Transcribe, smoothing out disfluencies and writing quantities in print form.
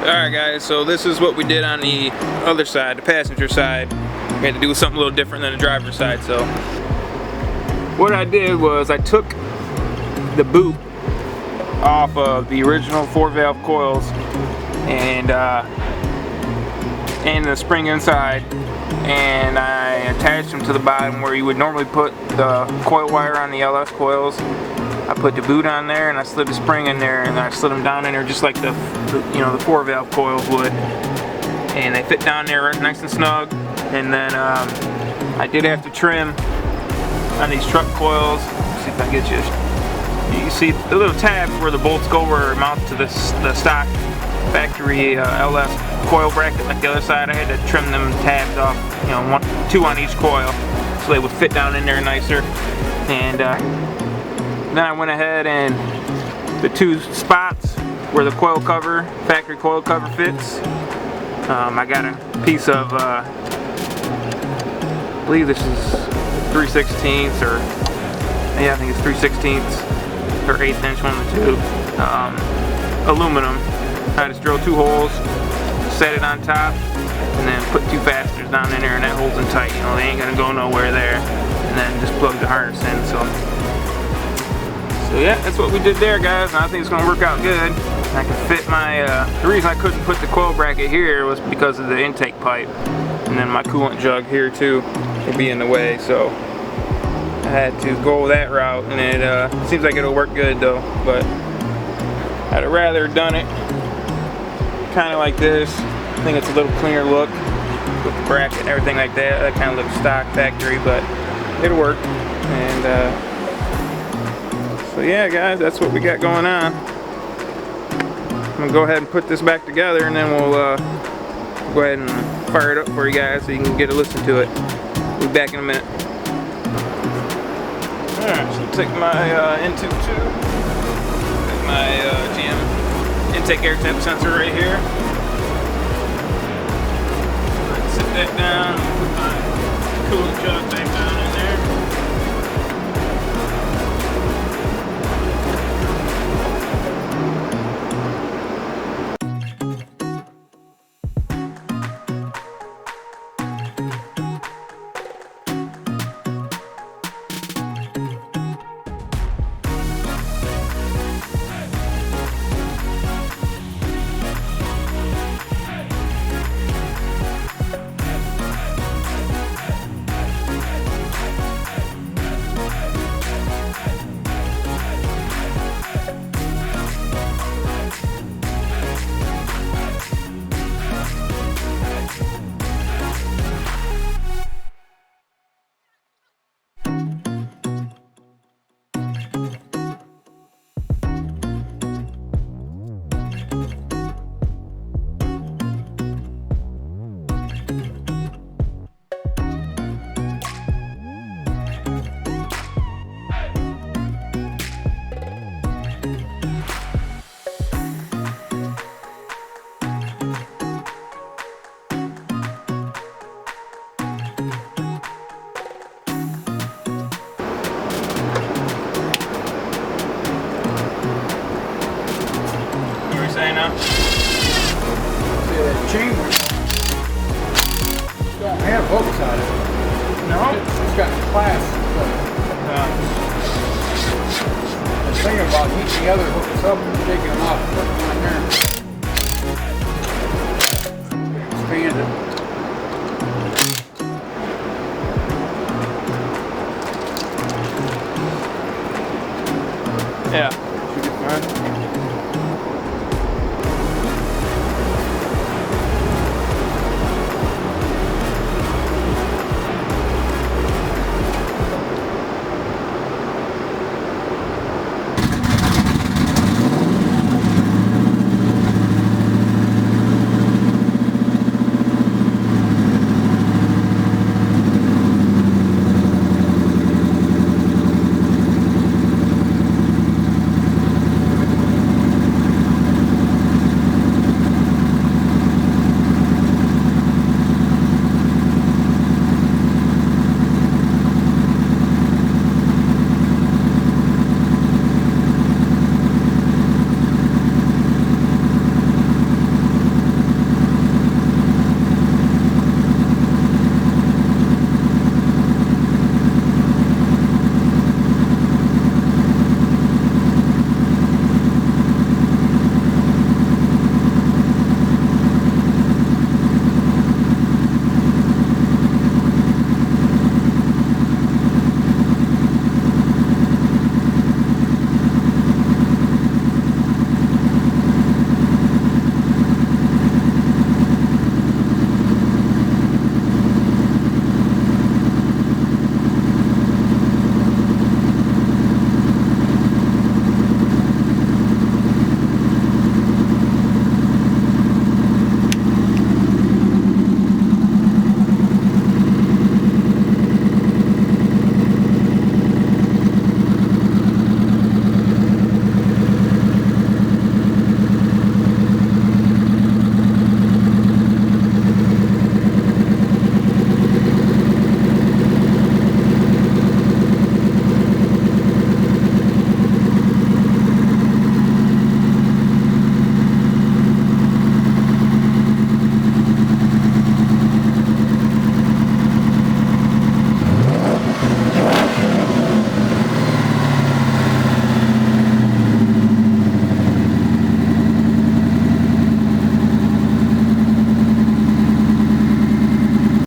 Alright guys, so this is what we did on the other side, the passenger side. We had to do something a little different than the driver's side. So what I did was I took the boot off of the original 4-valve coils and the spring inside, and I attached them to the bottom where you would normally put the coil wire on the LS coils. I put the boot on there and I slid the spring in there, and I slid them down in there just like the 4-valve coils would, and they fit down there nice and snug. And then I did have to trim on these truck coils. Let's see if I can get you. You can see the little tabs where the bolts go where it mounts to the stock factory LS coil bracket. Like the other side, I had to trim them tabs off, two on each coil, so they would fit down in there nicer. And then I went ahead and the two spots where the coil cover, factory coil cover fits, I got a piece of, I believe this is 3/16 or, yeah, I think it's 3/16 or 1/8 inch, one of the two, aluminum. I just drilled 2 holes, set it on top, and then put 2 fasteners down in there, and that holds them tight. They ain't gonna go nowhere there. And then just plug the harness in. So yeah, that's what we did there, guys, and I think it's gonna work out good. I can fit my, the reason I couldn't put the coil bracket here was because of the intake pipe, and then my coolant jug here too would be in the way, so I had to go that route, and it seems like it'll work good though, but I'd have rather done it kind of like this. I think it's a little cleaner look with the bracket and everything like that. That kind of looks stock factory, but it'll work. And so yeah, guys, that's what we got going on. I'm gonna go ahead and put this back together, and then we'll go ahead and fire it up for you guys so you can get a listen to it. We'll be back in a minute. Alright, so take my intake tube, my GM intake air temp sensor right here. Sit that down, put my coolant jug back down in there. Chamber don't have hooks on it. No? It's got clasp. I'm thinking about heating the other hooks up and taking them off and putting them on there.